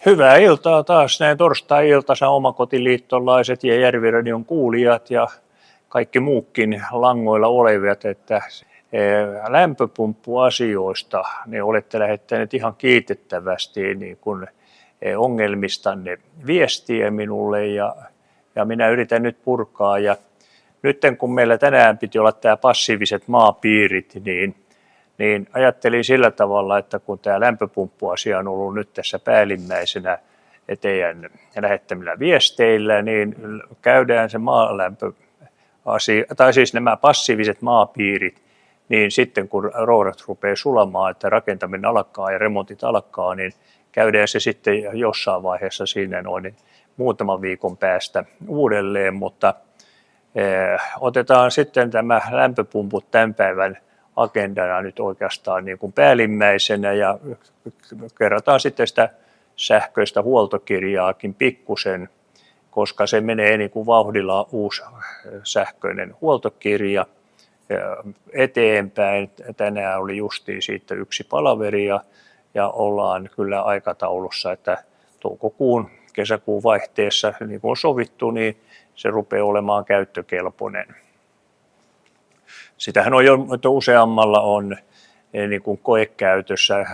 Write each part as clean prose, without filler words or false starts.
Hyvää iltaa taas näin torstai-iltaisin omakotiliittolaiset ja Järviradion kuulijat ja kaikki muukin langoilla olevat, että lämpöpumppuasioista niin olette lähettäneet ihan kiitettävästi niin kuin ongelmistanne viestiä minulle ja minä yritän nyt purkaa. Ja nyt kun meillä tänään piti olla tämä passiiviset maapiirit, niin ajattelin sillä tavalla, että kun tämä lämpöpumppuasia on ollut nyt tässä päällimmäisenä teidän lähettämillä viesteillä, niin käydään se maalämpöasia, tai siis nämä passiiviset maapiirit, niin sitten kun rohdat rupeaa sulamaan, että rakentaminen alkaa ja remontit alkaa, niin käydään se sitten jossain vaiheessa siinä noin muutaman viikon päästä uudelleen, mutta otetaan sitten tämä lämpöpumput tämän päivän agendana nyt oikeastaan niin kuin päällimmäisenä ja kerrataan sitten sitä sähköistä huoltokirjaakin pikkusen, koska se menee niin kuin vauhdilla uusi sähköinen huoltokirja eteenpäin. Tänään oli justiin siitä yksi palaveri ja ollaan kyllä aikataulussa, että toukokuun kesäkuun vaihteessa, niin kuin on sovittu, niin se rupeaa olemaan käyttökelpoinen. Sitähän on jo useammalla on niin kuin koekäytössä,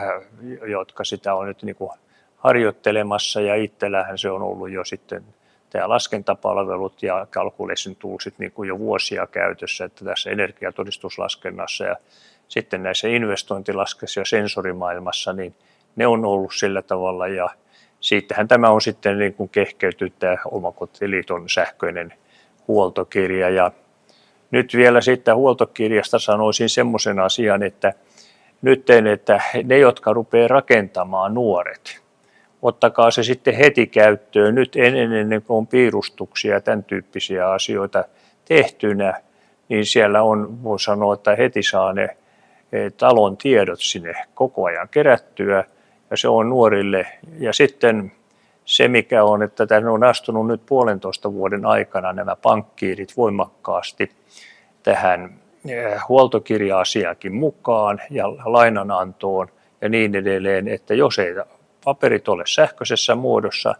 jotka sitä on nyt niin kuin harjoittelemassa, ja itsellähän se on ollut jo sitten tämä laskentapalvelut ja calculation toolsit niin kuin jo vuosia käytössä, että tässä energiatodistuslaskennassa ja sitten näissä investointilaskessa ja sensorimaailmassa, niin ne on ollut sillä tavalla, ja siitähän tämä on sitten niin kuin kehkeytynyt tämä Omakotiliiton sähköinen huoltokirja. Ja nyt vielä sitten huoltokirjasta sanoisin semmoisen asian, että nyt että ne, jotka rupeaa rakentamaan nuoret, ottakaa se sitten heti käyttöön nyt ennen kuin on piirustuksia ja tämän tyyppisiä asioita tehtynä, niin siellä on, voi sanoa, että heti saa ne talon tiedot sinne koko ajan kerättyä, ja se on nuorille. Ja sitten se, mikä on, että tänne on astunut nyt 1,5 vuoden aikana nämä pankkiirit voimakkaasti tähän huoltokirja-asiaankin mukaan ja lainanantoon ja niin edelleen, että jos ei paperit ole sähköisessä muodossa,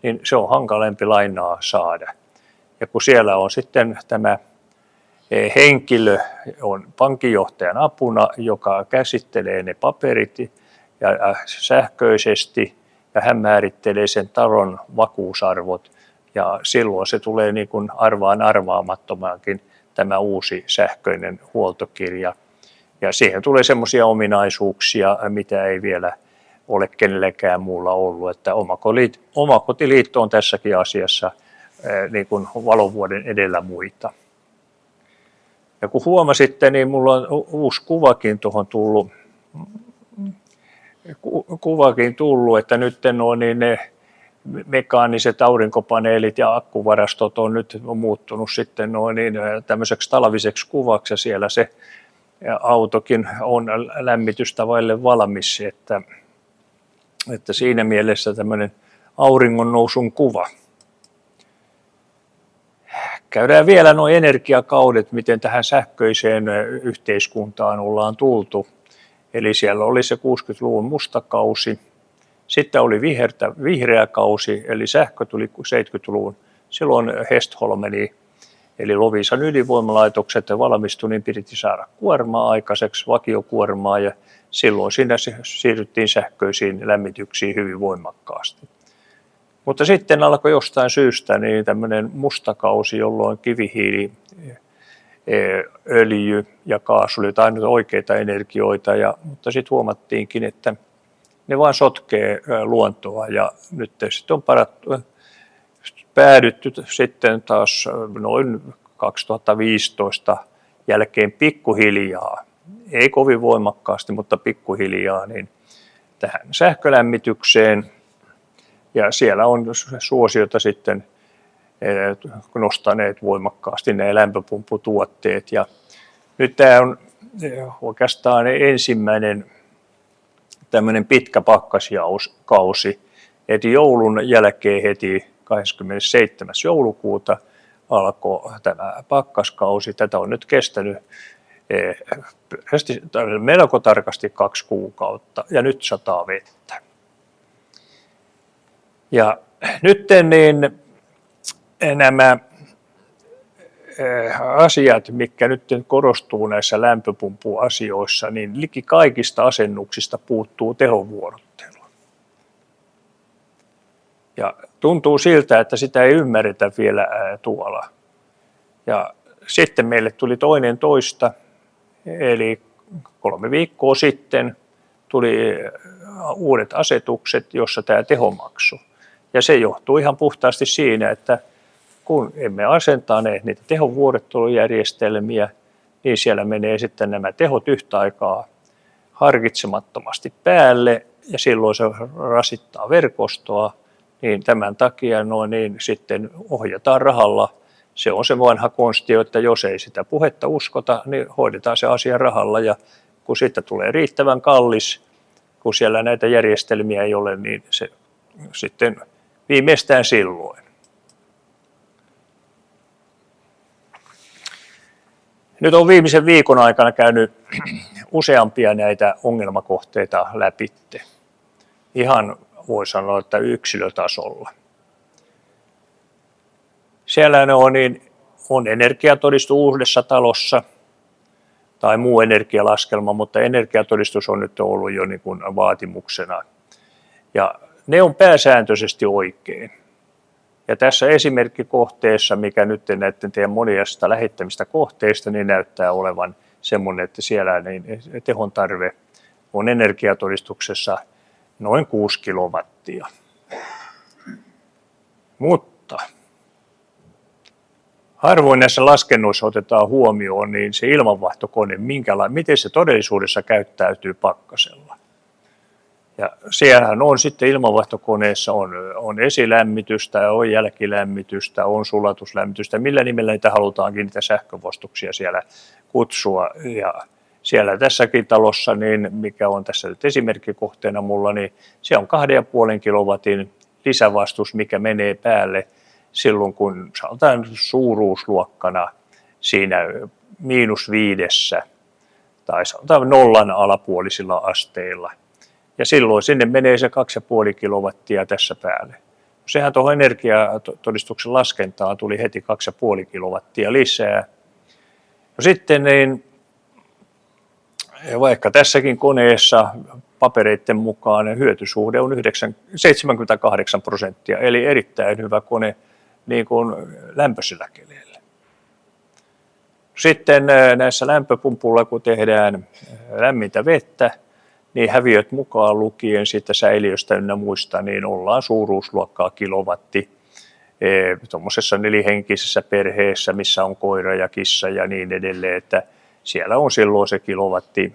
niin se on hankalempi lainaa saada. Ja kun siellä on sitten tämä henkilö on pankinjohtajan apuna, joka käsittelee ne paperit ja sähköisesti, ja hän määrittelee sen talon vakuusarvot, ja silloin se tulee niin kuin arvaamattomaankin tämä uusi sähköinen huoltokirja. Ja siihen tulee semmoisia ominaisuuksia, mitä ei vielä ole kenellekään muulla ollut, että Omakotiliitto on tässäkin asiassa niin kuin valovuoden edellä muita. Ja kun huomasitte, niin mulla on uusi kuvakin tullut, että nyt niin ne mekaaniset aurinkopaneelit ja akkuvarastot on nyt muuttunut sitten tämmöiseksi talviseksi kuvaksi, ja siellä se autokin on lämmitystä vaille valmis, että siinä mielessä tämmöinen auringon nousun kuva. Käydään vielä nuo energiakaudet, miten tähän sähköiseen yhteiskuntaan ollaan tultu. Eli siellä oli se 60-luvun musta kausi, sitten oli vihreä kausi, eli sähkö tuli 70-luvun. Silloin Hestholmeni, eli Loviisan ydinvoimalaitokset valmistui, niin piti saada kuormaa aikaiseksi, vakiokuormaa, ja silloin siinä siirryttiin sähköisiin lämmityksiin hyvin voimakkaasti. Mutta sitten alkoi jostain syystä niin tämmöinen mustakausi, jolloin kivihiili, öljy ja kaasu oli aina oikeita energioita, mutta sitten huomattiinkin, että ne vaan sotkee luontoa, ja nyt sitten on päädytty sitten taas noin 2015 jälkeen pikkuhiljaa, ei kovin voimakkaasti, mutta pikkuhiljaa, niin tähän sähkölämmitykseen, ja siellä on suosiota sitten nostaneet voimakkaasti nämä lämpöpumpputuotteet, ja nyt tämä on oikeastaan ensimmäinen tämmöinen pitkä pakkaskausi, että joulun jälkeen heti 27. joulukuuta alkoi tämä pakkaskausi. Tätä on nyt kestänyt melko tarkasti 2 kuukautta, ja nyt sataa vettä. Ja nyt niin nämä asiat, mitkä nyt korostuu näissä lämpöpumppuasioissa, niin liki kaikista asennuksista puuttuu tehovuorottelu. Ja tuntuu siltä, että sitä ei ymmärretä vielä tuolla. Ja sitten meille tuli toinen toista, eli 3 viikkoa sitten tuli uudet asetukset, jossa tämä tehomaksu. Ja se johtuu ihan puhtaasti siinä, että kun emme asentaneet niitä tehovuorottelujärjestelmiä, niin siellä menee sitten nämä tehot yhtä aikaa harkitsemattomasti päälle ja silloin se rasittaa verkostoa, niin tämän takia niin sitten ohjataan rahalla. Se on se vanha konsti, että jos ei sitä puhetta uskota, niin hoidetaan se asia rahalla ja kun siitä tulee riittävän kallis, kun siellä näitä järjestelmiä ei ole, niin se sitten viimeistään silloin. Nyt on viimeisen viikon aikana käynyt useampia näitä ongelmakohteita läpitte. Ihan voi sanoa, että yksilötasolla. Siellä on energiatodistus uudessa talossa tai muu energialaskelma, mutta energiatodistus on nyt ollut jo niin kuin vaatimuksena. Ja ne on pääsääntöisesti oikein. Ja tässä esimerkkikohteessa, mikä nyt näiden teidän monista lähettämistä kohteista, niin näyttää olevan semmoinen, että siellä niin tehon tarve on energiatodistuksessa noin 6 kilowattia. Mutta harvoin näissä laskennoissa otetaan huomioon niin se ilmanvaihtokone, miten se todellisuudessa käyttäytyy pakkasella. Ja siellähän on sitten ilmanvaihtokoneessa on esilämmitystä, on jälkilämmitystä, on sulatuslämmitystä, millä nimellä niitä halutaankin niitä sähkövostuksia siellä kutsua. Ja siellä tässäkin talossa, niin mikä on tässä nyt esimerkkikohteena mulla, niin se on 2,5 kilowatin lisävastus, mikä menee päälle silloin, kun sanotaan suuruusluokkana siinä -5 tai sanotaan 0 alapuolisilla asteilla. Ja silloin sinne menee se 2,5 kilowattia tässä päälle. Sehän tuohon energiatodistuksen laskentaan tuli heti 2,5 kilowattia lisää. No sitten niin, vaikka tässäkin koneessa papereiden mukaan hyötysuhde on 78%, eli erittäin hyvä kone niin kuin lämpöisillä keleillä. Sitten näissä lämpöpumpulla, kun tehdään lämmintä vettä, niin häviöt mukaan lukien siitä säiliöstä ynnä muista, niin ollaan suuruusluokkaa kilowatti. Tuommoisessa 4-henkisessä perheessä, missä on koira ja kissa ja niin edelleen, että siellä on silloin se kilowatti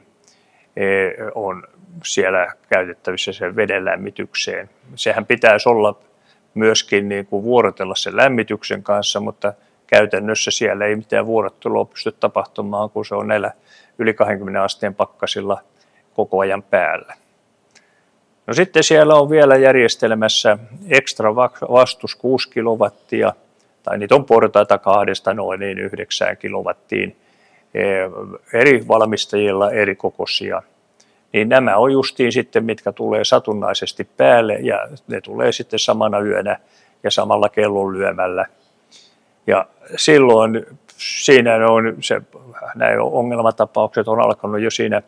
on siellä käytettävissä sen veden lämmitykseen. Sehän pitäisi olla myöskin niin kuin vuorotella sen lämmityksen kanssa, mutta käytännössä siellä ei mitään vuorottelua pysty tapahtumaan, kun se on näillä yli 20 asteen pakkasilla koko ajan päällä. No sitten siellä on vielä järjestelmässä ekstra vastus 6 kilowattia, tai niitä on portaita 2-9 kilowattiin eri valmistajilla eri kokoisia. Niin nämä on justiin sitten, mitkä tulee satunnaisesti päälle ja ne tulee sitten samana yönä ja samalla kellon lyömällä. Ja silloin siinä nämä ongelmatapaukset on alkanut jo siinä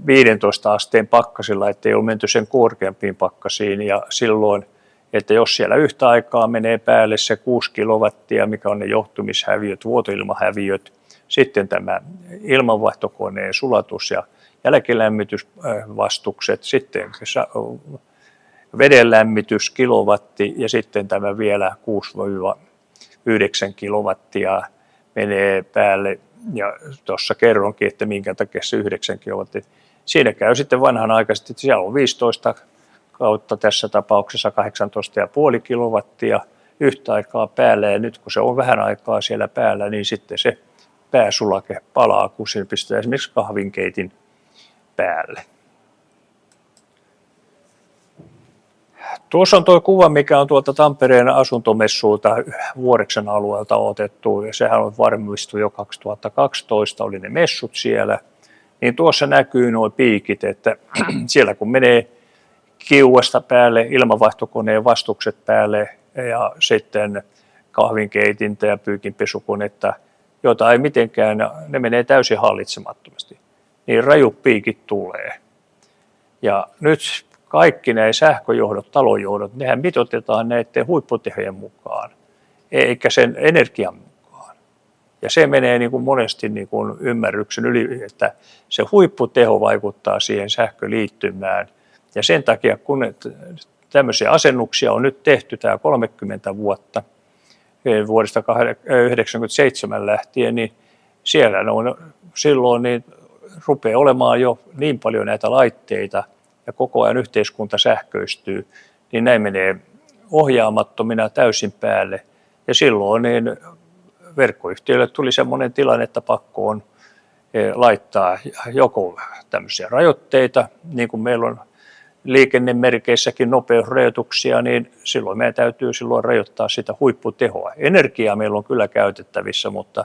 15 asteen pakkasilla, ettei ole menty sen korkeampiin pakkasiin ja silloin, että jos siellä yhtä aikaa menee päälle se 6 kilowattia, mikä on ne johtumishäviöt, vuotoilmahäviöt, sitten tämä ilmanvaihtokoneen sulatus ja jälkilämmitysvastukset, sitten vedenlämmitys kilowatti ja sitten tämä vielä 6-9 kilowattia menee päälle. Ja tuossa kerronkin, että minkä takia se 9 kilowattia. Siinä käy sitten vanhanaikaisesti, että siellä on 15 kautta tässä tapauksessa 18,5 kilowattia yhtä aikaa päällä. Ja nyt kun se on vähän aikaa siellä päällä, niin sitten se pääsulake palaa, kun se pistetään esimerkiksi kahvinkeitin päälle. Tuossa on tuo kuva, mikä on tuolta Tampereen asuntomessuilta Vuoreksen alueelta otettu, ja sehän on varmistui jo 2012, oli ne messut siellä. Niin tuossa näkyy nuo piikit, että siellä kun menee kiuasta päälle, ilmanvaihtokoneen vastukset päälle ja sitten kahvinkeitintä ja pyykinpesukonetta, jota ei mitenkään, ne menee täysin hallitsemattomasti. Niin rajut piikit tulee. Ja nyt kaikki nämä sähköjohdot, talonjohdot, nehän mitoitetaan näiden huipputehojen mukaan, eikä sen energian mukaan. Ja se menee niin kuin monesti niin kuin ymmärryksen yli, että se huipputeho vaikuttaa siihen sähköliittymään. Ja sen takia, kun tämmöisiä asennuksia on nyt tehty tämä 30 vuotta, vuodesta 1997 lähtien, niin siellä on silloin niin rupeaa olemaan jo niin paljon näitä laitteita ja koko ajan yhteiskunta sähköistyy, niin näin menee ohjaamattomina täysin päälle. Ja silloin niin verkkoyhtiöille tuli semmoinen tilanne, että pakko on laittaa joko tämmöisiä rajoitteita, niin kuin meillä on liikennemerkeissäkin nopeusrajoituksia, niin silloin meidän täytyy silloin rajoittaa sitä huipputehoa. Energiaa meillä on kyllä käytettävissä, mutta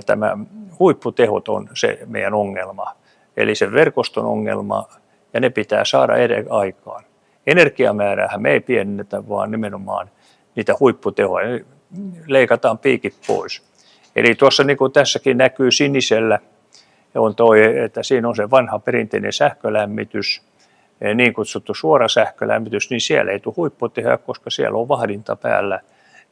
tämä huipputehot on se meidän ongelma. Eli se verkoston ongelma, ja ne pitää saada aikaan. Energiamääräähän me ei pienennetä, vaan nimenomaan niitä huipputehoja. Leikataan piikit pois. Eli tuossa niin kuin tässäkin näkyy sinisellä, on että siinä on se vanha perinteinen sähkölämmitys, niin kutsuttu suora sähkölämmitys, niin siellä ei tule huipputehoja, koska siellä on vahdinta päällä.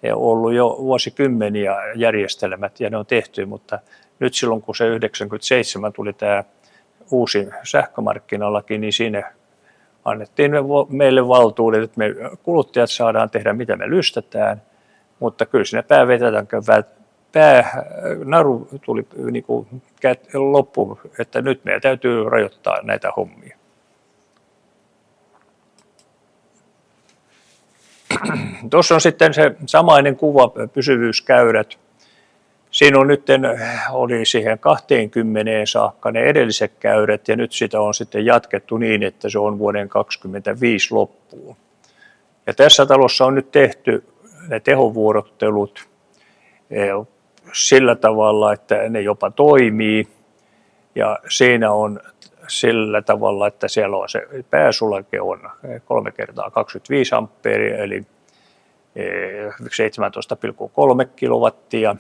Ja ollut jo vuosikymmeniä järjestelmät ja ne on tehty, mutta nyt silloin kun se 97 tuli tämä uusi sähkömarkkinalaki, niin siinä annettiin meille valtuudet, että me kuluttajat saadaan tehdä mitä me lystetään, mutta kyllä siinä naru tuli niin kuin loppu, että nyt meidän täytyy rajoittaa näitä hommia. Tuossa on sitten se samainen kuva, pysyvyyskäyrät. Siinä on nyt, oli siihen 20 saakka ne edelliset käyrät ja nyt sitä on sitten jatkettu niin, että se on vuoden 2025 loppuun. Ja tässä talossa on nyt tehty ne tehovuorottelut sillä tavalla, että ne jopa toimii ja siinä on sillä tavalla, että siellä on se pääsulake on 3 × 25 ampeeria eli 17,3 kilowattia.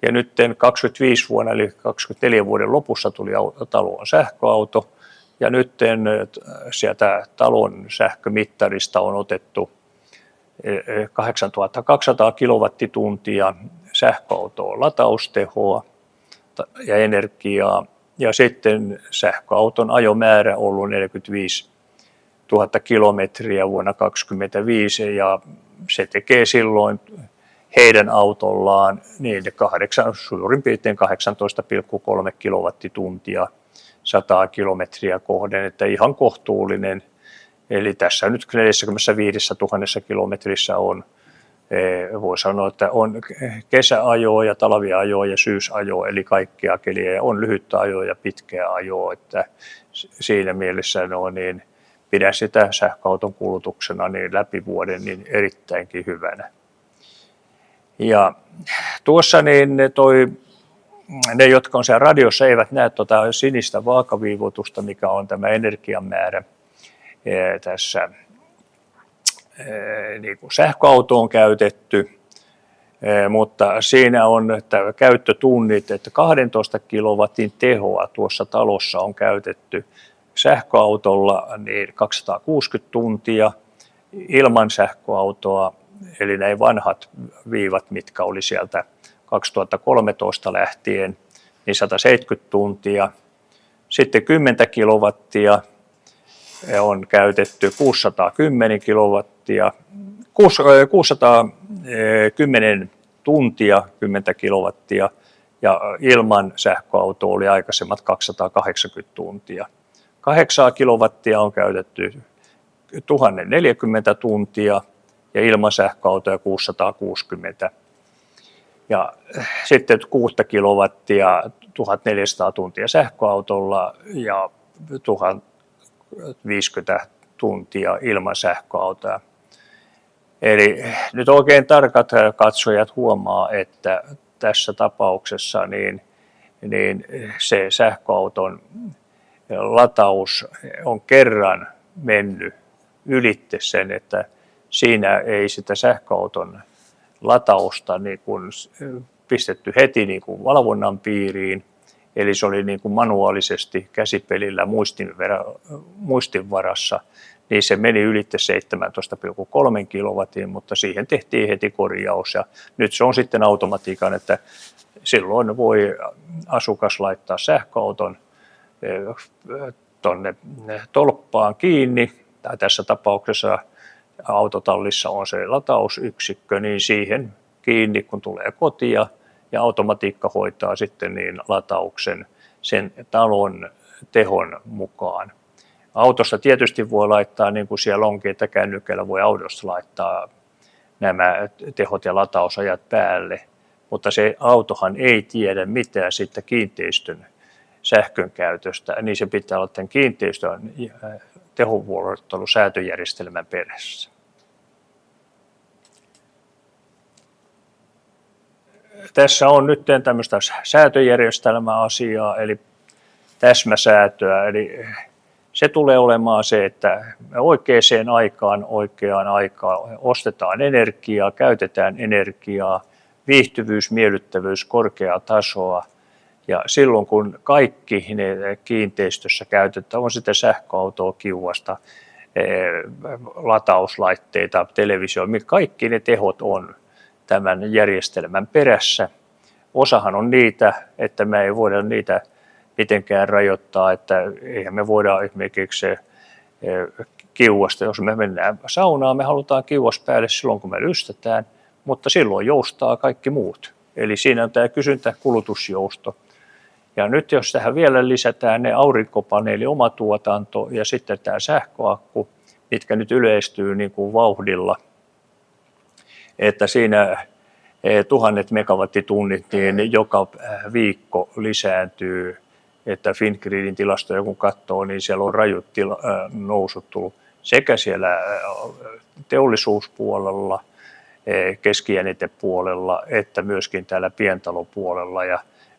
Ja nyt 25 vuonna eli 24 vuoden lopussa tuli taloon sähköauto ja nyt sieltä talon sähkömittarista on otettu 8200 kilowattituntia sähköautoon lataustehoa ja energiaa. Ja sitten sähköauton ajomäärä on ollut 45 000 kilometriä vuonna 2025 ja se tekee silloin heidän autollaan niin suurin piirtein 18,3 kilowattituntia 100 kilometriä kohden, että ihan kohtuullinen. Eli tässä nyt 45 000 kilometrissä on, voi sanoa, että on kesäajoa ja talviajoa ja syysajoa, eli kaikkea keliä, ja on lyhyttä ajoa ja pitkää ajoa, että siinä mielessä niin pidän sitä sähköauton kulutuksena niin läpi vuoden niin erittäinkin hyvänä. Ja tuossa niin ne, jotka on siellä radiossa, eivät näe tuota sinistä vaakaviivoitusta, mikä on tämä energian määrä tässä niin kuin sähköautoon käytetty, mutta siinä on että käyttötunnit, että 12 kilowattin tehoa tuossa talossa on käytetty sähköautolla niin 260 tuntia, ilman sähköautoa, eli ne vanhat viivat, mitkä oli sieltä 2013 lähtien, niin 170 tuntia. Sitten 10 kilowattia on käytetty 610 kilowattia, 610 tuntia 10 kilowattia ja ilman sähköautoa oli aikaisemmat 280 tuntia. 8 kilowattia on käytetty 1040 tuntia ja ilman sähköautoa 660. Ja sitten 6 kilowattia 1400 tuntia sähköautolla ja 1050 tuntia ilman sähköautoa. Eli nyt oikein tarkat katsojat huomaa, että tässä tapauksessa niin se sähköauton lataus on kerran mennyt ylitte sen, että siinä ei sitä sähköauton latausta niin kuin pistetty heti niin kuin valvonnan piiriin, eli se oli niin kuin manuaalisesti käsipelillä muistin varassa, niin se meni ylitte 17,3 kilowattiin, mutta siihen tehtiin heti korjaus ja nyt se on sitten automatiikan, että silloin voi asukas laittaa sähköauton tuonne tolppaan kiinni, tai tässä tapauksessa autotallissa on se latausyksikkö, niin siihen kiinni kun tulee kotia ja automatiikka hoitaa sitten niin latauksen sen talon tehon mukaan. Autosta tietysti voi laittaa, niin kuin siellä onkin, että kännykällä voi autosta laittaa nämä tehot ja latausajat päälle, mutta se autohan ei tiedä mitään siitä kiinteistön sähkön käytöstä, niin se pitää olla tämän kiinteistön tehonvuorottelusäätöjärjestelmän perässä. Tässä on nyt tämmöistä säätöjärjestelmäasiaa, eli täsmäsäätöä, eli se tulee olemaan se, että me oikeaan aikaan ostetaan energiaa, käytetään energiaa, viihtyvyys, miellyttävyys, korkeaa tasoa. Ja silloin kun kaikki ne kiinteistössä käytetään, on sitä sähköautoa, kiuasta, latauslaitteita, televisio, kaikki ne tehot on tämän järjestelmän perässä. Osahan on niitä, että me ei voida niitä mitenkään rajoittaa, että eihän me voida esimerkiksi kiuasta, jos me mennään saunaan, me halutaan kiuas päälle silloin kun me lystetään, mutta silloin joustaa kaikki muut. Eli siinä on tämä kysyntä-kulutusjousto. Ja nyt jos tähän vielä lisätään ne aurinkopaneeli, omatuotanto ja sitten tämä sähköakku, mitkä nyt yleistyy niin kuin vauhdilla, että siinä 1000 megawattitunnit niin joka viikko lisääntyy, että Fingridin tilastoja kun katsoo, niin siellä on rajut nousut tullut sekä siellä teollisuuspuolella, keskijännitepuolella, että myöskin täällä pientalopuolella ja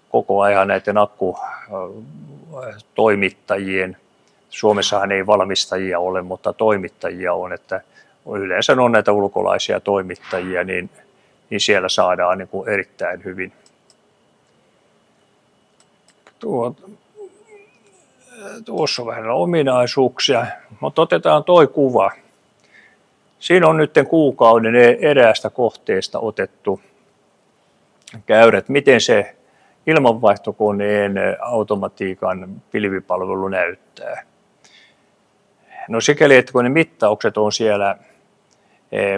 koko ajan näiden akkutoimittajien, Suomessahan ei valmistajia ole, mutta toimittajia on, että yleensä on näitä ulkolaisia toimittajia, niin siellä saadaan niin kuin erittäin hyvin. Tuossa on vähän ominaisuuksia, mutta otetaan toi kuva. Siinä on nyt kuukauden eräästä kohteesta otettu käyrät, miten se ilmanvaihtokoneen automatiikan pilvipalvelu näyttää. No sikäli, että kun ne mittaukset on siellä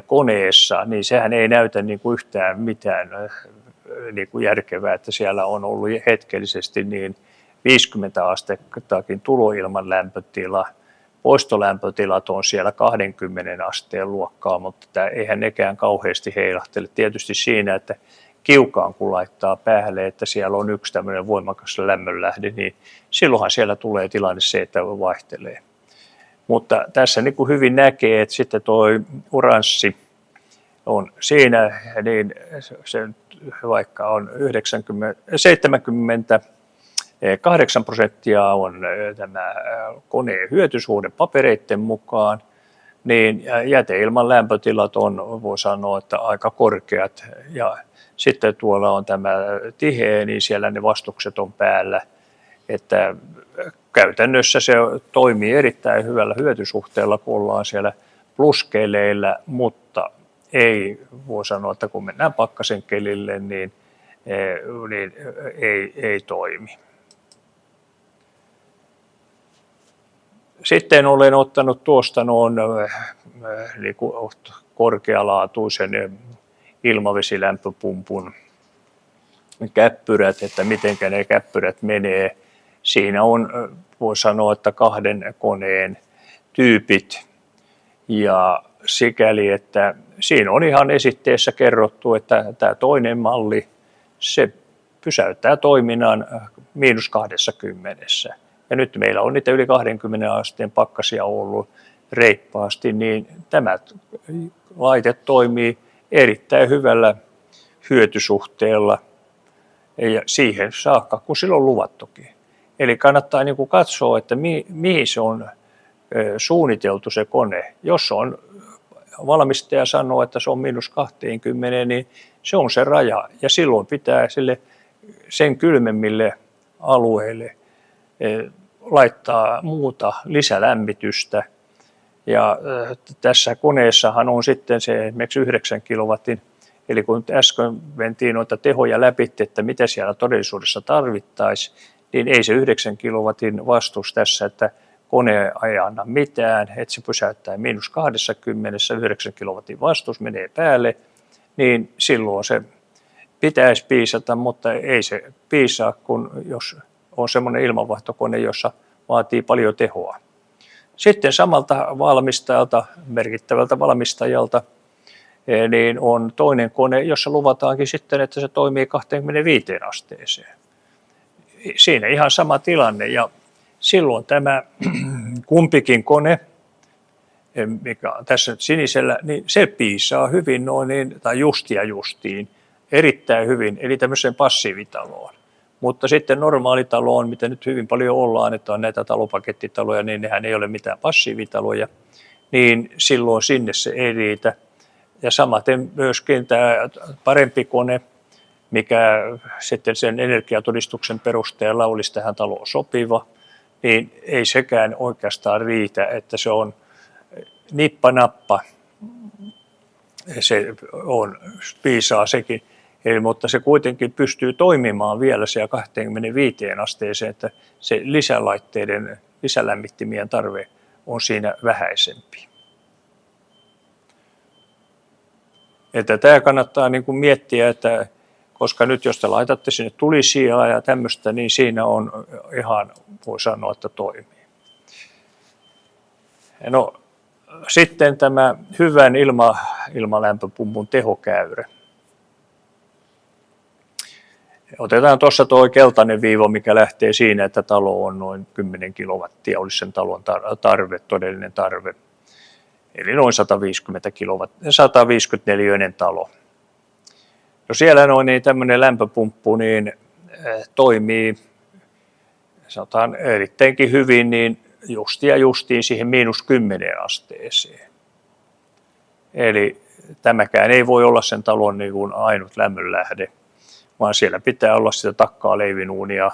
koneessa, niin sehän ei näytä niin kuin yhtään mitään niin kuin järkevää, että siellä on ollut hetkellisesti niin 50 astettakin tuloilman lämpötila. Poistolämpötilat on siellä 20 asteen luokkaa, mutta eihän nekään kauheasti heilahtele. Tietysti siinä, että kiukaan kun laittaa päälle, että siellä on yksi tämmöinen voimakas lämmönlähde, niin silloinhan siellä tulee tilanne se, että vaihtelee. Mutta tässä niin kuin hyvin näkee, että sitten tuo oranssi on siinä, niin se vaikka on 78% on tämä koneen hyötysuhde papereiden mukaan, niin jäteilman lämpötilat on, voi sanoa, että aika korkeat. Ja sitten tuolla on tämä tiheä, niin siellä ne vastukset on päällä, että käytännössä se toimii erittäin hyvällä hyötysuhteella, kun ollaan siellä pluskeleillä, mutta ei voi sanoa, että kun mennään pakkasen kelille, niin ei toimi. Sitten olen ottanut tuosta niin korkealaatuisen ilmavesilämpöpumpun käppyrät, että miten ne käppyrät menee. Siinä on, voi sanoa, että 2 koneen tyypit ja sikäli, että siinä on ihan esitteessä kerrottu, että tämä toinen malli, se pysäyttää toiminnan -20. Ja nyt meillä on niitä yli 20 asteen pakkasia ollut reippaasti, niin tämä laite toimii erittäin hyvällä hyötysuhteella ja siihen saakka, kun sillä on luvattukin. Eli kannattaa niin kuin katsoa, että mihin se on suunniteltu se kone. Jos on valmistaja sanoo, että se on -20, niin se on se raja ja silloin pitää sen kylmemmille alueille laittaa muuta lisälämmitystä. Ja tässä koneessahan on sitten se esimerkiksi 9 kilowattin, eli kun äsken mentiin noita tehoja läpi, että mitä siellä todellisuudessa tarvittaisiin, niin ei se 9 kilowattin vastus tässä, että kone ei anna mitään, että se pysäyttää -20, 9 kilowattin vastus menee päälle, niin silloin se pitäisi piisata, mutta ei se piisaa, kun jos on semmoinen ilmanvaihtokone, jossa vaatii paljon tehoa. Sitten samalta valmistajalta, merkittävältä valmistajalta, niin on toinen kone, jossa luvataankin sitten, että se toimii 25 asteeseen. Siinä ihan sama tilanne ja silloin tämä kumpikin kone, mikä on tässä nyt sinisellä, niin se piisaa hyvin tai justiin, erittäin hyvin, eli tämmöiseen passiivitaloon. Mutta sitten normaalitaloon, mitä nyt hyvin paljon ollaan, että on näitä talopakettitaloja, niin nehän ei ole mitään passiivitaloja, niin silloin sinne se ei riitä. Ja samaten myöskin tämä parempi kone, mikä sitten sen energiatodistuksen perusteella olisi tähän taloon sopiva, niin ei sekään oikeastaan riitä, että se on nippanappa, se on, piisaa sekin. Eli, mutta se kuitenkin pystyy toimimaan vielä siellä 25 asteeseen, että se lisälaitteiden, lisälämmittimien tarve on siinä vähäisempi. Että tämä kannattaa niin kuin miettiä, että koska nyt jos te laitatte sinne tulisijaa ja tämmöistä, niin siinä on ihan, voi sanoa, että toimii. No, sitten tämä hyvän ilmalämpöpumpun tehokäyrä. Otetaan tuossa tuo keltainen viiva, mikä lähtee siinä, että talo on noin 10 kilowattia, olisi sen talon tarve, todellinen tarve. Eli noin 154 talo. No siellä niin tämmöinen lämpöpumppu niin toimii, sanotaan erittäinkin hyvin, niin justiin siihen -10 asteeseen. Eli tämäkään ei voi olla sen talon niin kuin ainut lämmönlähde, vaan siellä pitää olla sitä takkaa, leivinuunia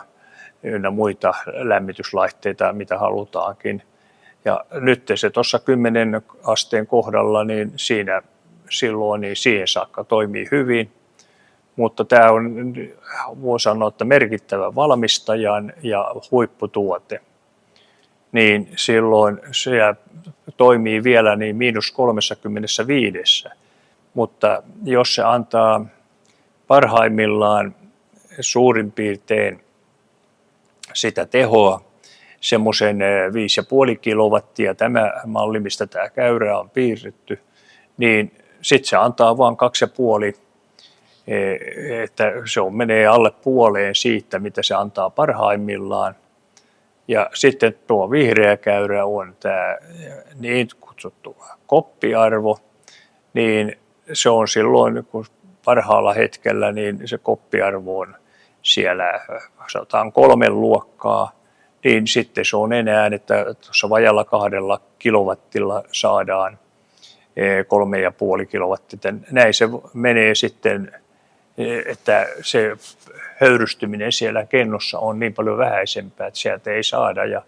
ynnä muita lämmityslaitteita, mitä halutaankin. Ja nyt se tuossa 10 asteen kohdalla, niin siinä silloin niin siihen saakka toimii hyvin. Mutta tämä on, voi sanoa, että merkittävä valmistajan ja huipputuote. Niin silloin se toimii vielä niin -35. Mutta jos se antaa parhaimmillaan suurin piirtein sitä tehoa, semmoisen 5,5 kilowattia, tämä malli, mistä tämä käyrä on piirretty, niin sitten se antaa vain 2,5, että se menee alle puoleen siitä, mitä se antaa parhaimmillaan. Ja sitten tuo vihreä käyrä on tämä niin kutsuttu koppiarvo, niin se on silloin, kun parhaalla hetkellä, niin se koppiarvo on siellä 3 luokkaa, niin sitten se on enää, että tuossa vajalla 2 kilowattilla saadaan 3,5 kilowattia. Näin se menee sitten, että se höyrystyminen siellä kennossa on niin paljon vähäisempää, että sieltä ei saada ja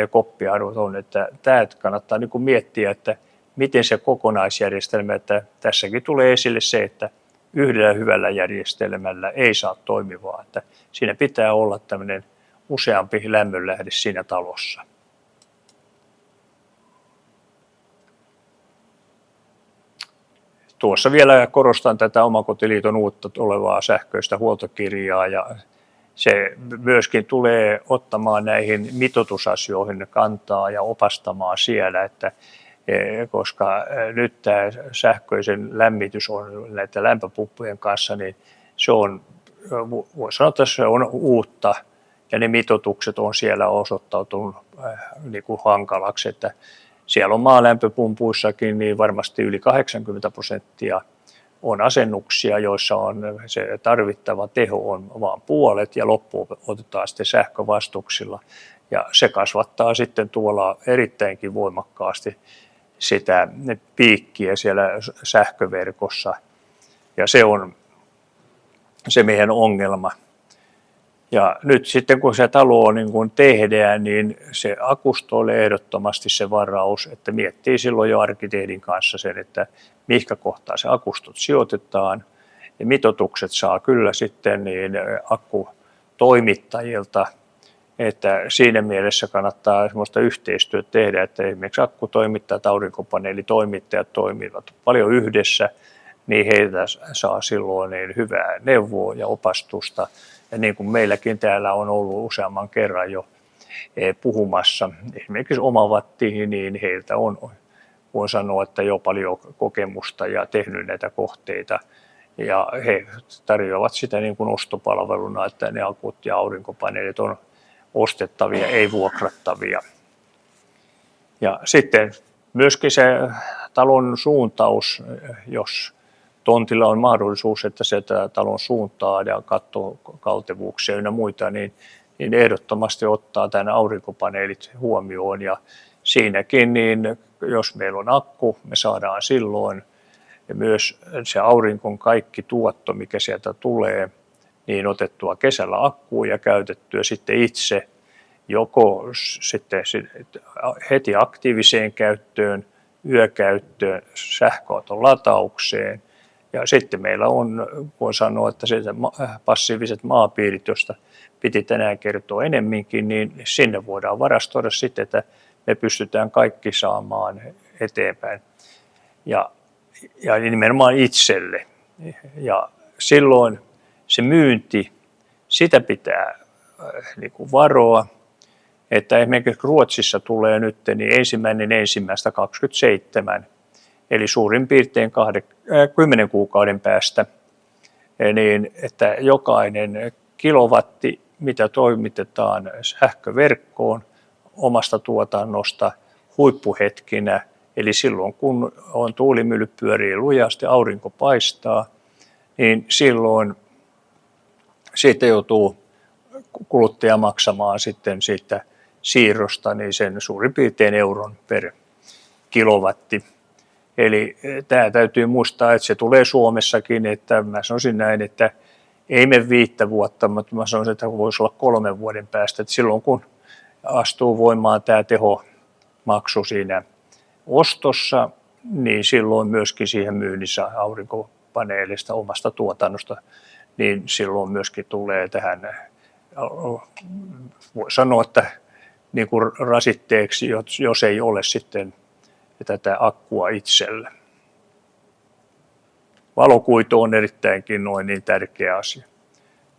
koppiarvot on, että tämä kannattaa niin kuin miettiä, että miten se kokonaisjärjestelmä, että tässäkin tulee esille se, että yhdellä hyvällä järjestelmällä ei saa toimivaa, että siinä pitää olla tämmöinen useampi lämmönlähde siinä talossa. Tuossa vielä korostan tätä Omakotiliiton uutta olevaa sähköistä huoltokirjaa ja se myöskin tulee ottamaan näihin mitoitusasioihin kantaa ja opastamaan siellä, että koska nyt tämä sähköisen lämmitys on näiden lämpöpumppujen kanssa, niin se on, voi sanoa, että se on uutta ja ne mitoitukset on siellä osoittautunut niin kuin hankalaksi, että siellä on maalämpöpumpuissakin niin varmasti yli 80% on asennuksia, joissa on se tarvittava teho on vain puolet ja loppu otetaan sitten sähkövastuksilla. Ja se kasvattaa sitten tuolla erittäinkin voimakkaasti sitä piikkiä siellä sähköverkossa. Ja se on se meidän ongelma. Ja nyt sitten kun se talo niin kun tehdään, niin se akustoille ehdottomasti se varaus, että miettii silloin jo arkkitehdin kanssa sen, että mihinkä kohtaa se akustot sijoitetaan. Ja mitoitukset saa kyllä sitten niin akkutoimittajilta, että siinä mielessä kannattaa sellaista yhteistyötä tehdä, että esimerkiksi akkutoimittajat, aurinkopaneelitoimittajat toimivat paljon yhdessä, niin heiltä saa silloin niin hyvää neuvoa ja opastusta. Ja niin kuin meilläkin täällä on ollut useamman kerran jo puhumassa, esimerkiksi Omavatti, niin heiltä on, voin sanoa, että jo paljon kokemusta ja tehnyt näitä kohteita. Ja he tarjoavat sitä niin kuin ostopalveluna, että ne akut ja aurinkopaneelit on ostettavia, ei vuokrattavia. Ja sitten myöskin se talon suuntaus, jos tontilla on mahdollisuus, että se talon suuntaa ja katsoo kaltevuuksia ja muita, niin ehdottomasti ottaa tämän aurinkopaneelit huomioon. Ja siinäkin, niin jos meillä on akku, me saadaan silloin myös se aurinkon kaikki tuotto, mikä sieltä tulee, niin otettua kesällä akkuun ja käytettyä sitten itse joko sitten heti aktiiviseen käyttöön, yökäyttöön, sähköauton lataukseen. Ja sitten meillä on, voi sanoa, että passiiviset maapiirit, joista piti tänään kertoa enemminkin, niin sinne voidaan varastoida sitten, että me pystytään kaikki saamaan eteenpäin. Ja nimenomaan itselle. Ja silloin se myynti, sitä pitää niin kuin varoa, että esimerkiksi Ruotsissa tulee nyt niin 1.1.27, eli suurin piirtein 10 kuukauden päästä, niin että jokainen kilowatti, mitä toimitetaan sähköverkkoon omasta tuotannosta huippuhetkinä, eli silloin kun on tuulimylly pyörii lujasti, aurinko paistaa, niin silloin siitä joutuu kuluttaja maksamaan sitten siitä siirrosta niin sen suurin piirtein euron per kilowatti. Eli tämä täytyy muistaa, että se tulee Suomessakin, että mä sanoisin näin, että ei mene 5 vuotta, mutta mä sanoisin, että voisi olla 3 vuoden päästä, että silloin kun astuu voimaan tämä tehomaksu siinä ostossa, niin silloin myöskin siihen myynnissä aurinkopaneelista omasta tuotannosta, niin silloin myöskin tulee tähän, voi sanoa, että niin kuin rasitteeksi, jos ei ole sitten tätä akkua itsellä. Valokuitu on erittäinkin niin tärkeä asia.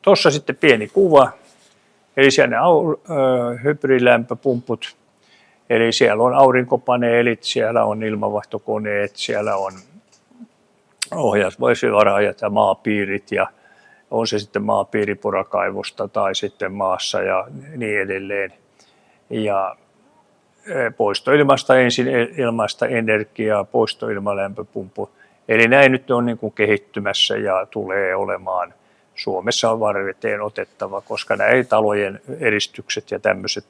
Tuossa sitten pieni kuva, eli siellä hybridilämpöpumput, eli siellä on aurinkopaneelit, siellä on ilmanvaihtokoneet, siellä on ohjausvaraajat ja maapiirit, ja on se sitten maapiiriporakaivosta tai sitten maassa ja niin edelleen. Ja poistoilmasta ensin ilmaista energiaa, poistoilmalämpöpumppu. Eli näin nyt on niin kuin kehittymässä ja tulee olemaan Suomessa varteen otettava, koska näin talojen eristykset ja tämmöiset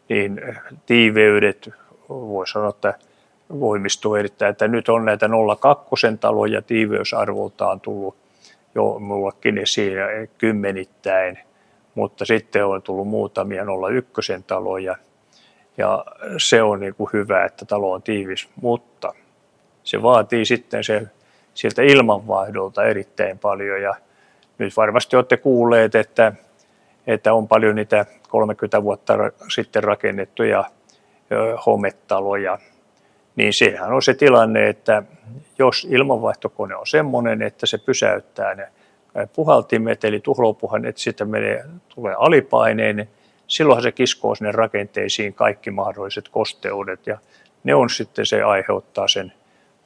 niin tiiveydet, voi sanoa, että voimistuu erittäin, että nyt on näitä 0,2 taloja tiiveysarvoltaan tullut jo mullekin esiin kymmenittäin, mutta sitten on tullut muutamia 0,1 taloja. Ja se on niin kuin hyvä, että talo on tiivis, mutta se vaatii sitten sieltä ilmanvaihdolta erittäin paljon. Ja nyt varmasti olette kuulleet, että on paljon niitä 30 vuotta sitten rakennettuja hometaloja. Niin sehän on se tilanne, että jos ilmanvaihtokone on semmoinen, että se pysäyttää ne puhaltimet, eli tuhlaupuhan, että sitten tulee alipaineen, niin silloinhan se kiskoo sinne rakenteisiin kaikki mahdolliset kosteudet ja ne on sitten se aiheuttaa sen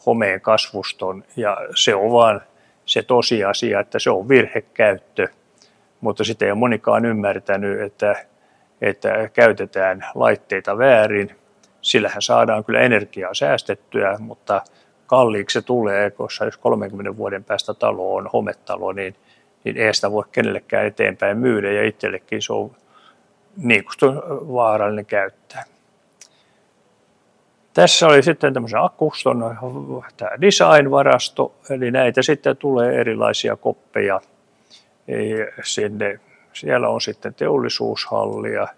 homeen kasvuston ja se on vaan se tosiasia, että se on virhekäyttö, mutta sitä ei ole monikaan ymmärtänyt, että käytetään laitteita väärin. Sillähän saadaan kyllä energiaa säästettyä, mutta kalliiksi se tulee, koska jos 30 vuoden päästä talo on hometalo, niin ei sitä voi kenellekään eteenpäin myydä ja itsellekin se on niin kuin vaarallinen käyttää. Tässä oli sitten tämmöisen Akuston tämä design-varasto, eli näitä sitten tulee erilaisia koppeja sinne. Siellä on sitten teollisuushallia,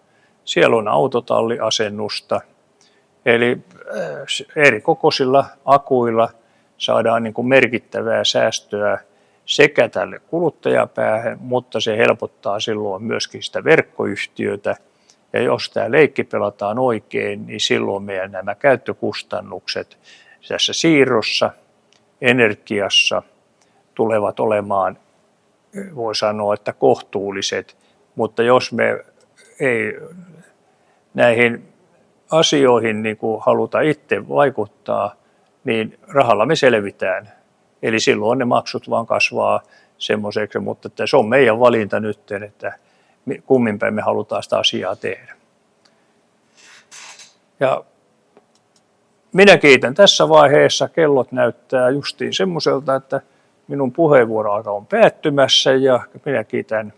siellä on autotalliasennusta, eli eri kokoisilla akuilla saadaan niin kuin merkittävää säästöä sekä tälle kuluttajapäähän, mutta se helpottaa silloin myöskin sitä verkkoyhtiötä. Ja jos tämä leikki pelataan oikein, niin silloin meidän nämä käyttökustannukset tässä siirrossa, energiassa tulevat olemaan, voi sanoa, että kohtuulliset. Mutta jos me ei näihin asioihin niin kuin haluta itse vaikuttaa, niin rahalla me selvitään. Eli silloin ne maksut vaan kasvaa semmoiseksi, mutta että se on meidän valinta nyt, että kummin päin me halutaan sitä asiaa tehdä. Ja minä kiitän tässä vaiheessa. Kellot näyttää justiin semmoiselta, että minun puheenvuoroaika on päättymässä ja minä kiitän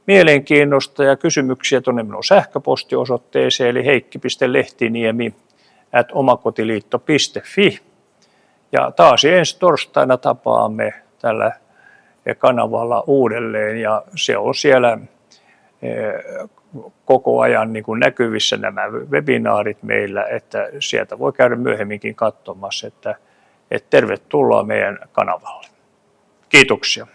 mielenkiinnosta ja kysymyksiä tuonne minun sähköpostiosoitteeseen eli heikki.lehtiniemi@omakotiliitto.fi. Ja taas ensi torstaina tapaamme tällä kanavalla uudelleen ja se on siellä koko ajan niin kuin näkyvissä nämä webinaarit meillä, että sieltä voi käydä myöhemminkin katsomassa, että tervetuloa meidän kanavalle. Kiitoksia.